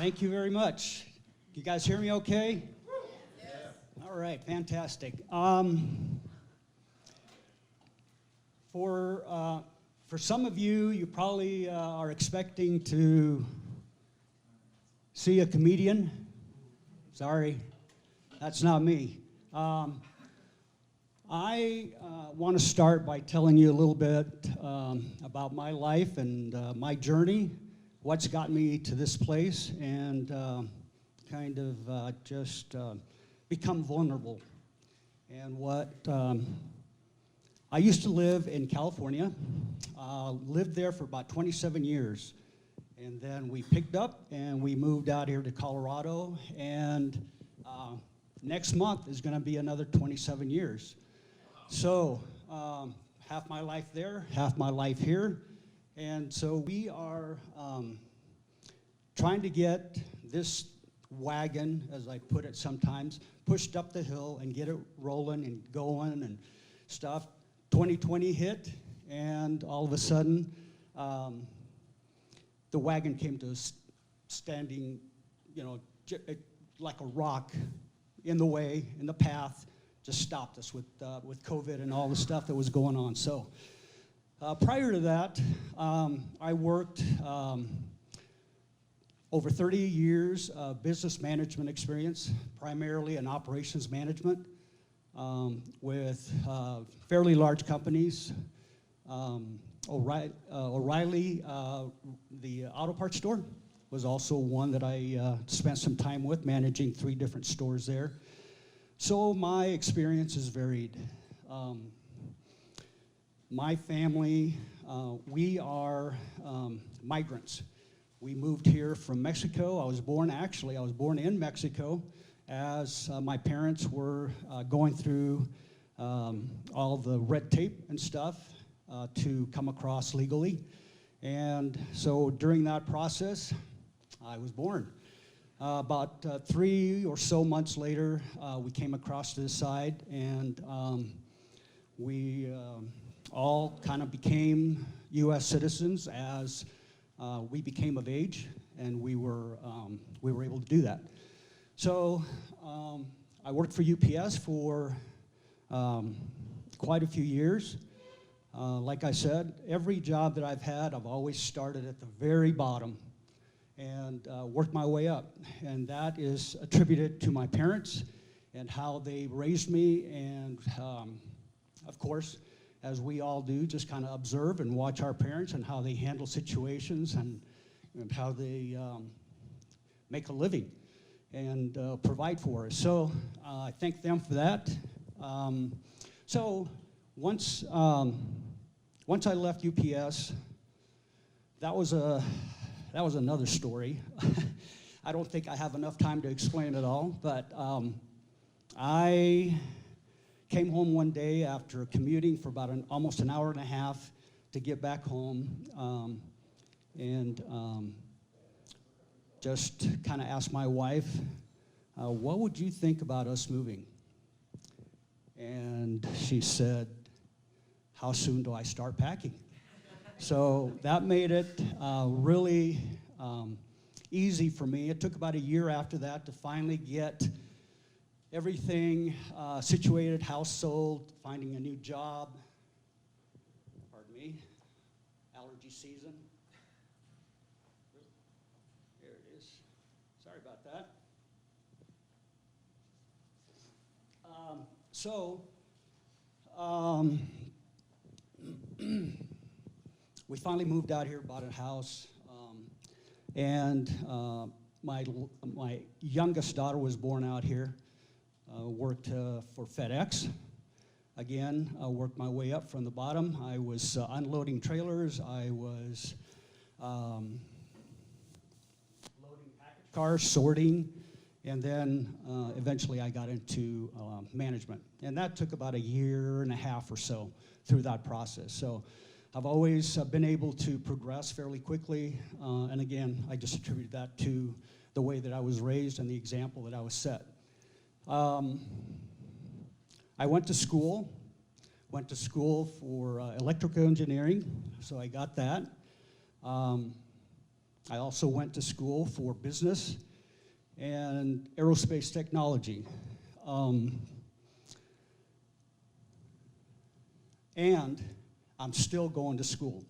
Thank you very much. You guys hear me okay? Yeah. All right, fantastic. For some of you, you probably are expecting to see a comedian. Sorry, that's not me. I want to start by telling you a little bit about my life and my journey, what's got me to this place, and kind of just become vulnerable. And what I used to live in California, lived there for about 27 years. And then we picked up and we moved out here to Colorado, and next month is going to be another 27 years. So half my life there, half my life here. And so we are trying to get this wagon, as I put it sometimes, pushed up the hill and get it rolling and going and stuff. 2020 hit, and all of a sudden, the wagon came to standing, like a rock in the way, in the path, just stopped us with COVID and all the stuff that was going on. So prior to that, I worked over 30 years of business management experience, primarily in operations management with fairly large companies. O'Reilly, the auto parts store, was also one that I spent some time with, managing 3 different stores there. So my experience is varied. My family, we are migrants. We moved here from Mexico. I was born in Mexico as my parents were going through all the red tape and stuff to come across legally. And so during that process, I was born. About 3 or so months later, we came across to this side, and we all kind of became U.S. citizens as we became of age, and we were able to do that. So I worked for UPS for quite a few years. Like I said, every job that I've had, I've always started at the very bottom and worked my way up. And that is attributed to my parents and how they raised me, and of course, as we all do, just kind of observe and watch our parents and how they handle situations and how they make a living and provide for us. So I thank them for that. So once I left UPS, that was another story. I don't think I have enough time to explain it all, but I came home one day after commuting for about almost an hour and a half to get back home, and just kind of asked my wife, what would you think about us moving? And she said, how soon do I start packing? So that made it really easy for me. It took about a year after that to finally get everything situated, house sold, finding a new job. Pardon me, allergy season. There it is. Sorry about that. We finally moved out here, bought a house, and my youngest daughter was born out here. Worked for FedEx. Again, I worked my way up from the bottom. I was unloading trailers. I was loading package cars, sorting, and then eventually I got into management. And that took about a year and a half or so through that process. So I've always been able to progress fairly quickly. And again, I just attribute that to the way that I was raised and the example that I was set. I went to school for electrical engineering, so I got that. I also went to school for business and aerospace technology. And I'm still going to school.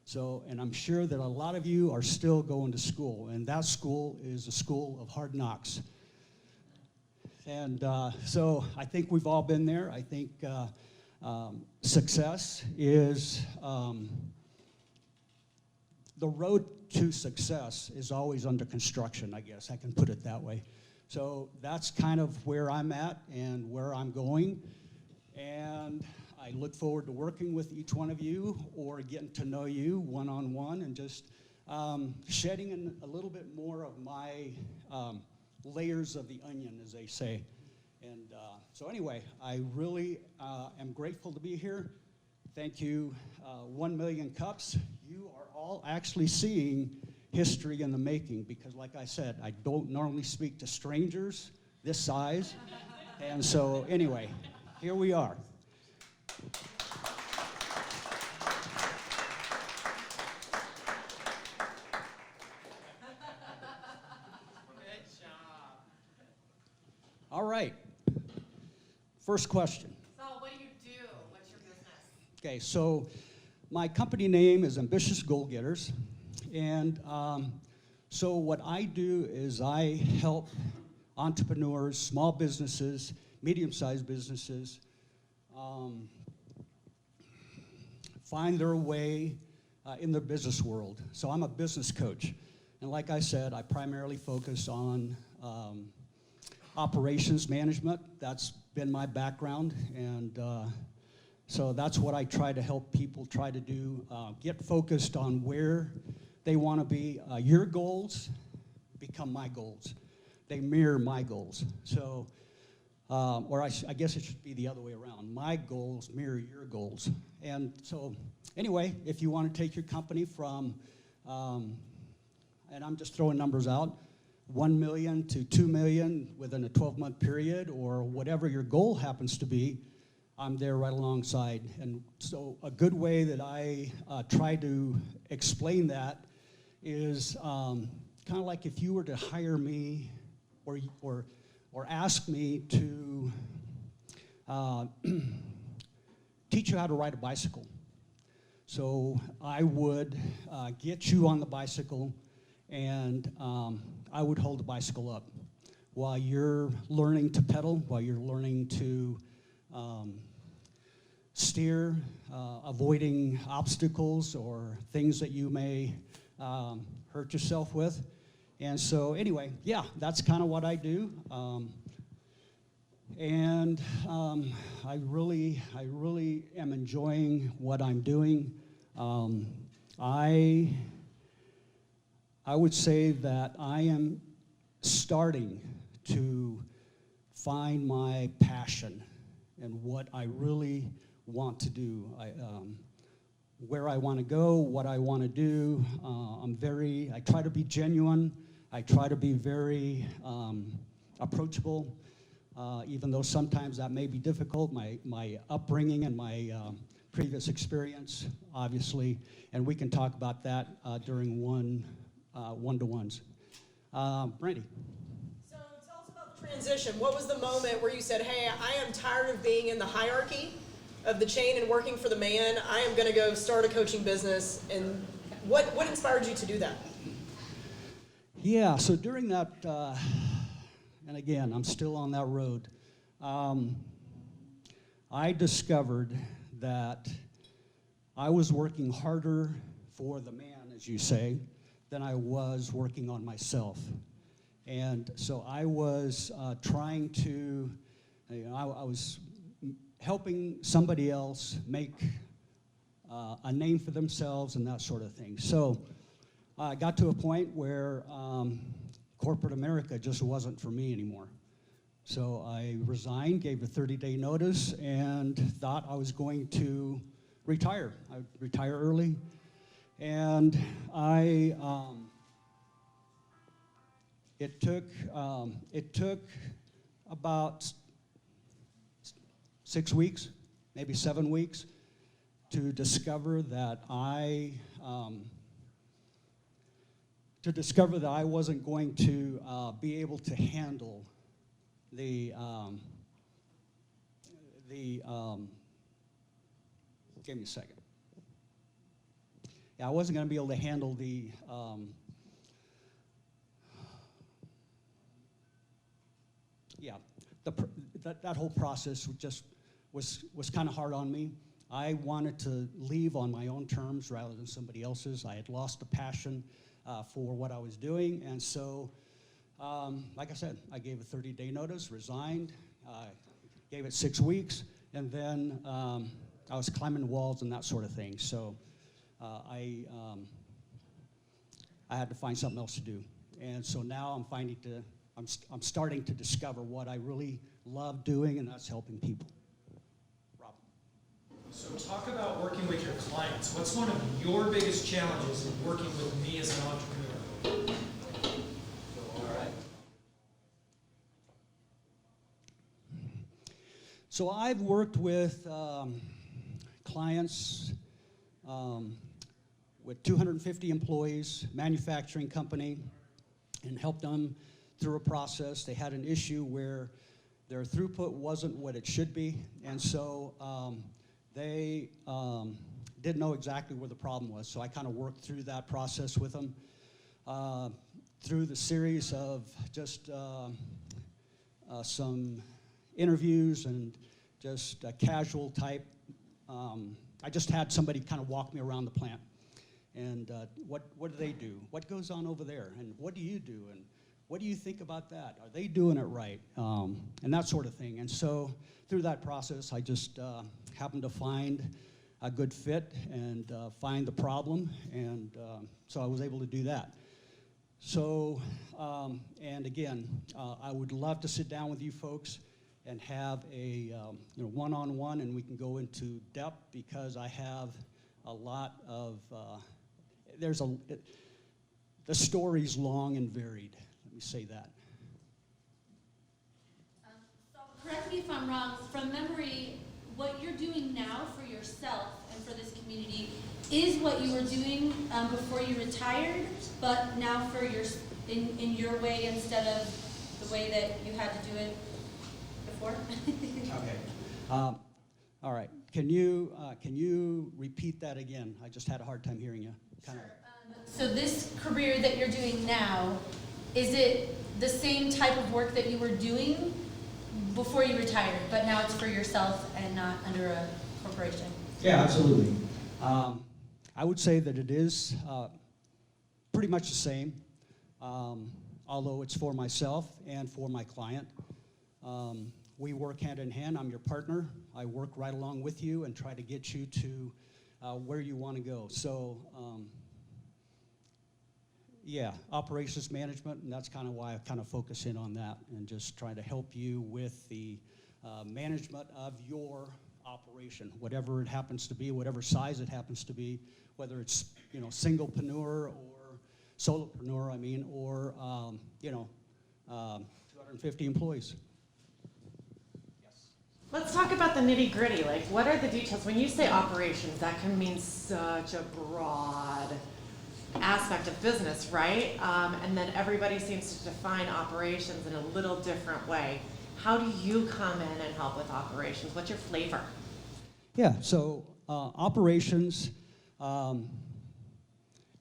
So, and I'm sure that a lot of you are still going to school, and that school is a school of hard knocks. And so I think we've all been there. I think success is, the road to success is always under construction, I guess. I can put it that way. So that's kind of where I'm at and where I'm going. And I look forward to working with each one of you or getting to know you one-on-one and just shedding in a little bit more of my layers of the onion, as they say. And so anyway, I really am grateful to be here. Thank you, 1 million cups. You are all actually seeing history in the making because, like I said, I don't normally speak to strangers this size. And so anyway, here we are. All right. First question. So what do you do? What's your business? Okay, so my company name is Ambitious Goal Getters. And so what I do is I help entrepreneurs, small businesses, medium-sized businesses find their way in the business world. So I'm a business coach. And like I said, I primarily focus on operations management. That's been my background, and so that's what I try to help people try to do. Get focused on where they want to be. Your goals become my goals. They mirror my goals. So, or I guess it should be the other way around. My goals mirror your goals. And so, anyway, if you want to take your company from, and I'm just throwing numbers out, 1 million to 2 million within a 12-month period, or whatever your goal happens to be, I'm there right alongside. And so a good way that I try to explain that is kind of like if you were to hire me or ask me to teach you how to ride a bicycle. So I would get you on the bicycle, and I would hold the bicycle up while you're learning to pedal, while you're learning to steer, avoiding obstacles or things that you may hurt yourself with. And so anyway, yeah, that's kind of what I do. And I really am enjoying what I'm doing. I would say that I am starting to find my passion and what I really want to do. Where I want to go, what I want to do. I try to be genuine. I try to be very approachable, even though sometimes that may be difficult. My upbringing and my previous experience, obviously, and we can talk about that during one-to-ones. Brandy. So tell us about the transition. What was the moment where you said, hey, I am tired of being in the hierarchy of the chain and working for the man. I am going to go start a coaching business. And what inspired you to do that? Yeah, so during that, and again, I'm still on that road, I discovered that I was working harder for the man, as you say, than I was working on myself. And so I was trying to, I was helping somebody else make a name for themselves and that sort of thing. So I got to a point where corporate America just wasn't for me anymore. So I resigned, gave a 30-day notice, and thought I was going to retire. I'd retire early. And it took about 6 weeks, maybe 7 weeks, to discover that I to discover that I wasn't going to be able to handle the give me a second. Yeah, I wasn't going to be able to handle that whole process was kind of hard on me. I wanted to leave on my own terms rather than somebody else's. I had lost the passion for what I was doing, and so, like I said, I gave a 30-day notice, resigned, gave it 6 weeks, and then I was climbing walls and that sort of thing. So I had to find something else to do, and so now I'm starting to discover what I really love doing, and that's helping people. Rob. So talk about working with your clients. What's one of your biggest challenges in working with me as an entrepreneur? All right. So I've worked with clients with 250 employees, manufacturing company, and helped them through a process. They had an issue where their throughput wasn't what it should be, and so they didn't know exactly where the problem was. So I kind of worked through that process with them through the series of just some interviews and just a casual type. I just had somebody kind of walk me around the plant. And what do they do? What goes on over there? And what do you do? And what do you think about that? Are they doing it right? And that sort of thing. And so through that process, I just happened to find a good fit and find the problem. And so I was able to do that. So, and again, I would love to sit down with you folks and have a one-on-one, and we can go into depth because I have a lot of, the story's long and varied. Let me say that. So correct me if I'm wrong, from memory, what you're doing now for yourself and for this community is what you were doing before you retired, but now for in your way instead of the way that you had to do it before? Okay. All right. Can you repeat that again? I just had a hard time hearing you. Sure. So this career that you're doing now, is it the same type of work that you were doing before you retired, but now it's for yourself and not under a corporation? Yeah, absolutely. I would say that it is pretty much the same, although it's for myself and for my client. We work hand in hand. I'm your partner. I work right along with you and try to get you to where you want to go. So, yeah, operations management, and that's kind of why I kind of focus in on that and just try to help you with the management of your operation, whatever it happens to be, whatever size it happens to be, whether it's singlepreneur or solopreneur, or 250 employees. Let's talk about the nitty gritty. Like, what are the details? When you say operations, that can mean such a broad aspect of business, right? And then everybody seems to define operations in a little different way. How do you come in and help with operations? What's your flavor? Yeah, so operations,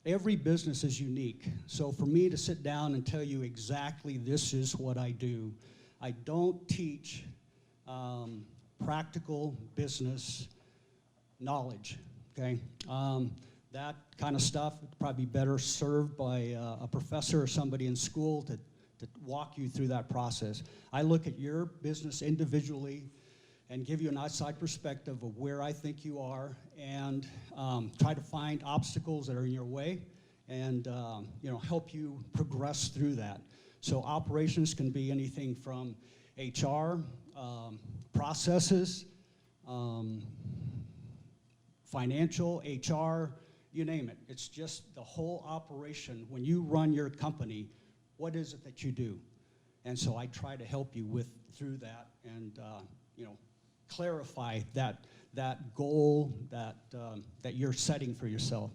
every business is unique. So for me to sit down and tell you exactly this is what I do, I don't teach practical business knowledge, okay? That kind of stuff would probably be better served by a professor or somebody in school to walk you through that process. I look at your business individually and give you an outside perspective of where I think you are and try to find obstacles that are in your way and help you progress through that. So operations can be anything from HR, processes, financial, HR, you name it. It's just the whole operation. When you run your company, what is it that you do? And so I try to help you through that and clarify that goal that you're setting for yourself.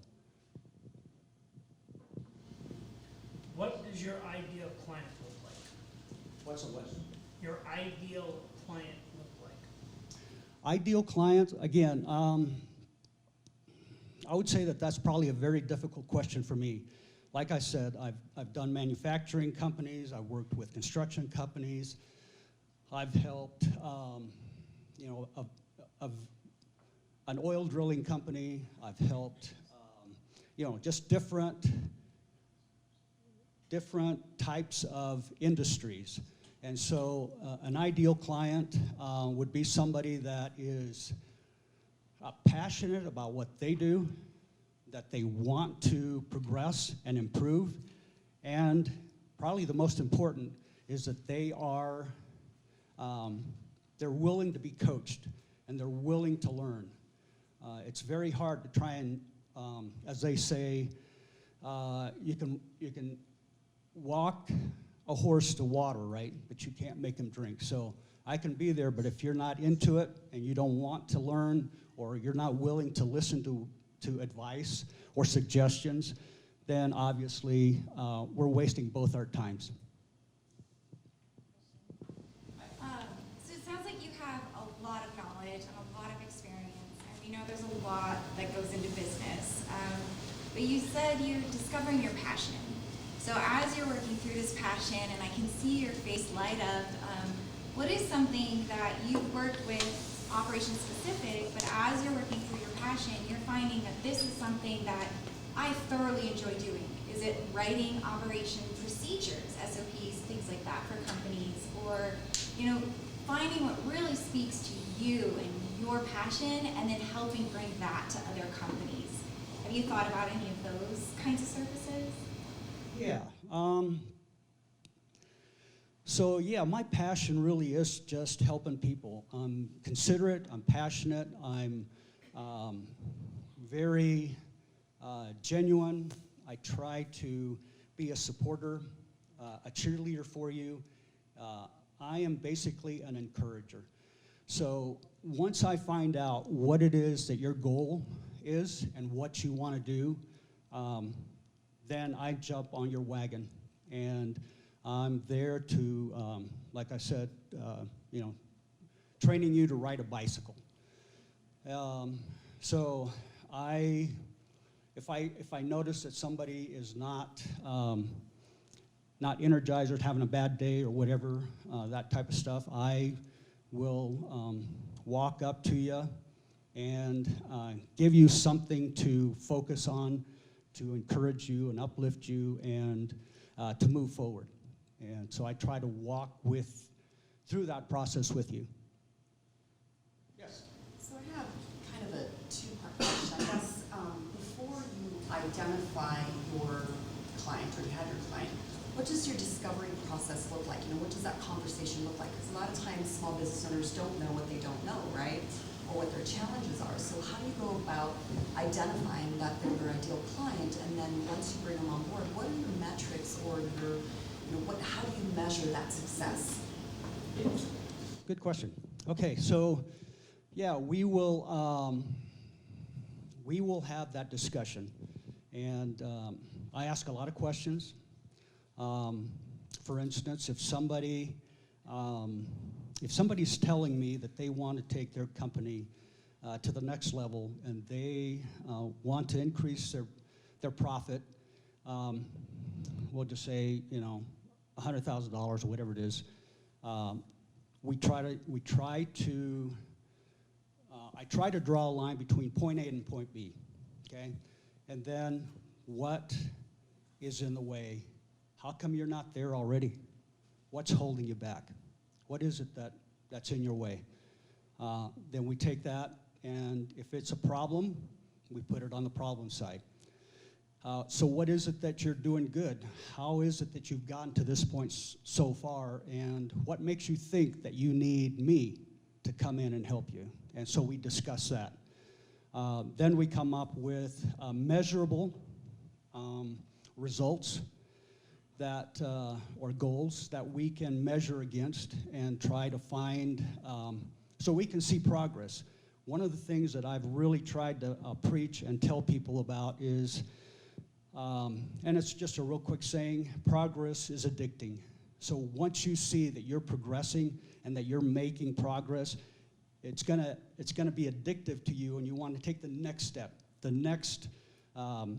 does your ideal client look like? What's a what? Your ideal client look like? Ideal client, again, I would say that that's probably a very difficult question for me. Like I said, I've done manufacturing companies, I've worked with construction companies, I've helped, an oil drilling company, I've helped, just different types of industries. And so an ideal client would be somebody that is passionate about what they do, that they want to progress and improve, and probably the most important is that they are, they're willing to be coached and they're willing to learn. It's very hard to try and, as they say, you can walk a horse to water, right? But you can't make him drink. So I can be there, but if you're not into it and you don't want to learn, or you're not willing to listen to advice or suggestions, then obviously we're wasting both our times. So it sounds like you have a lot of knowledge and a lot of experience, and we know there's a lot that goes into business. But you said you're discovering your passion. So as you're working through this passion, and I can see your face light up, what is something that you've worked with, operation specific, but as you're working through your passion, you're finding that this is something that I thoroughly enjoy doing? Is it writing operation procedures, SOPs, things like that for companies, or finding what really speaks to you and your passion, and then helping bring that to other companies? Have you thought about any of those kinds of services? Yeah. So yeah, my passion really is just helping people. I'm considerate, I'm passionate, I'm very genuine. I try to be a supporter, a cheerleader for you. I am basically an encourager. So once I find out what it is that your goal is and what you want to do, then I jump on your wagon, and I'm there to, like I said, training you to ride a bicycle. So if I notice that somebody is not energized or having a bad day or whatever, that type of stuff, I will walk up to you and give you something to focus on, to encourage you and uplift you, and to move forward. And so I try to walk through that process with you. Yes? So I have kind of a two-part question. I guess before you identify your client, or you have your client, what does your discovery process look like? What does that conversation look like? Because a lot of times small business owners don't know what they don't know, right? Or what their challenges are. So how do you go about identifying that they're your ideal client, and then once you bring them on board, what are your metrics, or your, how do you measure that success? Good question. Okay, so yeah, we will have that discussion, and I ask a lot of questions. For instance, if somebody's telling me that they want to take their company to the next level, and they want to increase their profit, we'll just say $100,000 or whatever it is, I try to draw a line between point A and point B, okay? And then what is in the way? How come you're not there already? What's holding you back? What is it that's in your way? Then we take that, and if it's a problem, we put it on the problem side. So what is it that you're doing good? How is it that you've gotten to this point so far, and what makes you think that you need me to come in and help you? And so we discuss that. Then we come up with measurable results that, or goals that we can measure against and try to find, so we can see progress. One of the things that I've really tried to preach and tell people about is And it's just a real quick saying, progress is addicting. So once you see that you're progressing and that you're making progress, it's gonna be addictive to you, and you want to take the next step, the next, so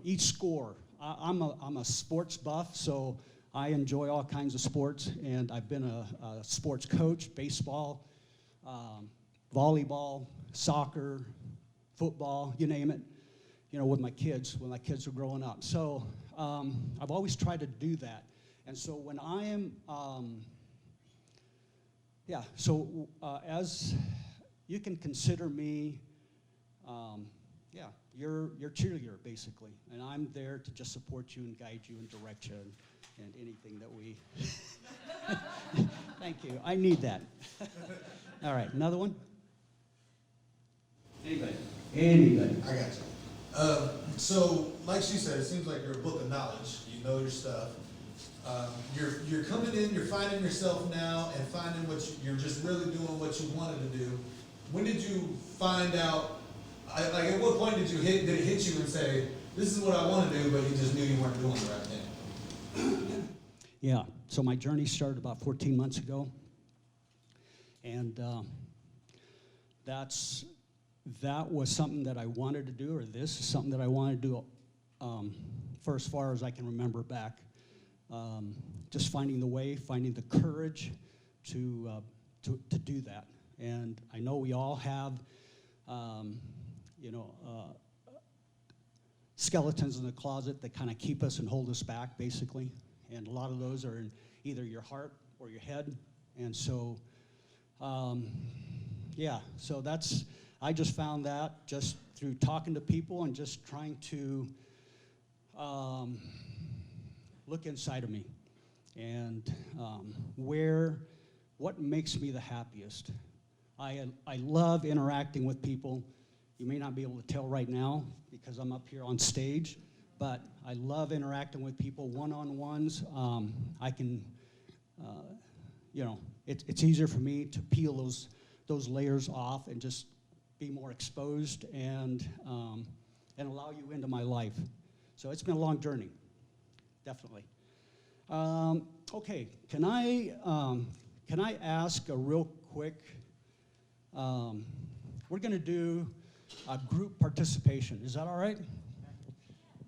each score. I'm a sports buff, so I enjoy all kinds of sports, and I've been a sports coach, baseball, volleyball, soccer, football, you name it, with my kids, when my kids were growing up. So I've always tried to do that. And so when I am, as you can consider me, your cheerleader, basically. And I'm there to just support you and guide you and direct you and anything that we... Thank you. I need that. All right, another one? Anybody? I got you. So, like she said, it seems like you're a book of knowledge. You know your stuff. You're coming in, you're finding yourself now, and finding you're just really doing what you wanted to do. When did you find out? At what point did it hit you and say, "This is what I want to do," but you just knew you weren't doing the right thing? Yeah. So my journey started about 14 months ago, and that was something that I wanted to do, or this is something that I wanted to do for as far as I can remember back. Just finding the way, finding the courage to do that. And I know we all have, skeletons in the closet that kind of keep us and hold us back, basically. And a lot of those are in either your heart or your head. And so, so I just found that just through talking to people and just trying to look inside of me and what makes me the happiest. I love interacting with people. You may not be able to tell right now because I'm up here on stage, but I love interacting with people one-on-ones. I can, it's easier for me to peel those layers off and just be more exposed and allow you into my life. So it's been a long journey, definitely. Okay, can I ask a real quick? We're going to do a group participation. Is that all right?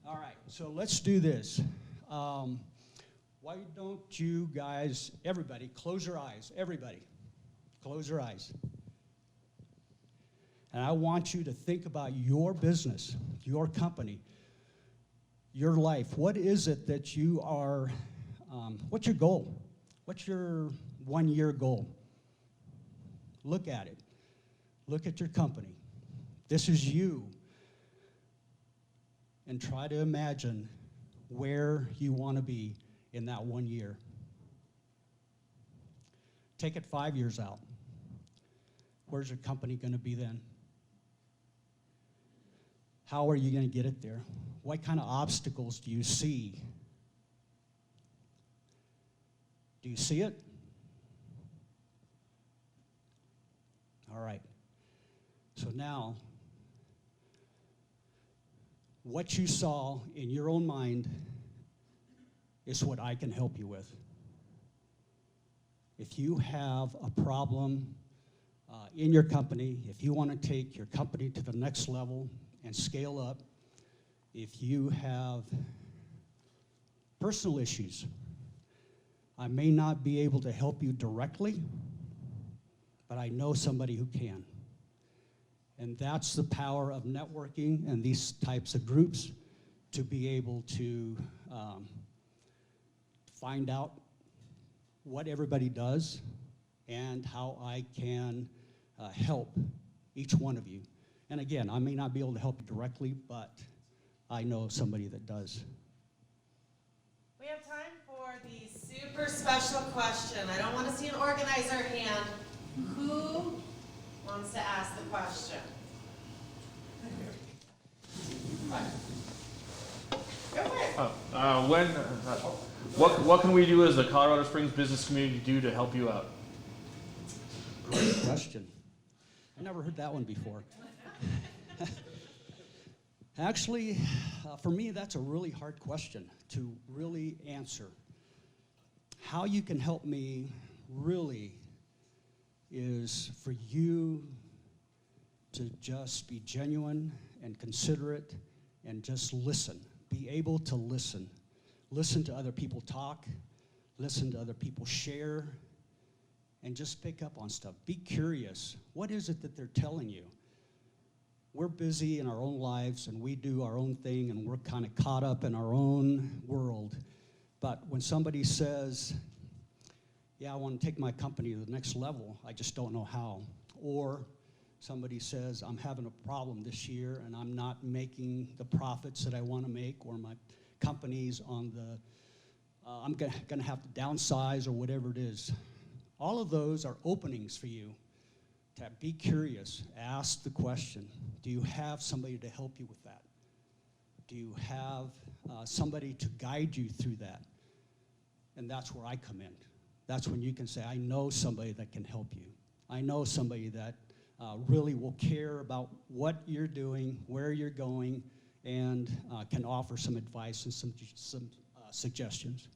All right. So let's do this. Why don't you guys, everybody, close your eyes. Everybody, close your eyes. And I want you to think about your business, your company, your life. What is it that you are, what's your goal? What's your 1-year goal? Look at it. Look at your company. This is you. And try to imagine where you want to be in that 1 year. Take it 5 years out. Where's your company going to be then? How are you going to get it there? What kind of obstacles do you see? Do you see it? All right. So now, what you saw in your own mind is what I can help you with. If you have a problem in your company, if you want to take your company to the next level and scale up, if you have personal issues, I may not be able to help you directly, but I know somebody who can. And that's the power of networking and these types of groups, to be able to find out what everybody does and how I can help each one of you. And again, I may not be able to help you directly, but I know somebody that does. We have time for the super special question. I don't want to see an organizer hand. Who wants to ask the question? Go for it. What can we do as the Colorado Springs business community do to help you out? Great question. I never heard that one before. Actually, for me, that's a really hard question to really answer. How you can help me really is for you to just be genuine and considerate and just listen. Be able to listen. Listen to other people talk. Listen to other people share. And just pick up on stuff. Be curious. What is it that they're telling you? We're busy in our own lives and we do our own thing and we're kind of caught up in our own world. But when somebody says, yeah, I want to take my company to the next level, I just don't know how. Or somebody says, I'm having a problem this year and I'm not making the profits that I want to make, or my company's on the, I'm going to have to downsize or whatever it is. All of those are openings for you to be curious, ask the question, do you have somebody to help you with that? Do you have somebody to guide you through that? And that's where I come in. That's when you can say, I know somebody that can help you. I know somebody that really will care about what you're doing, where you're going, and can offer some advice and some suggestions.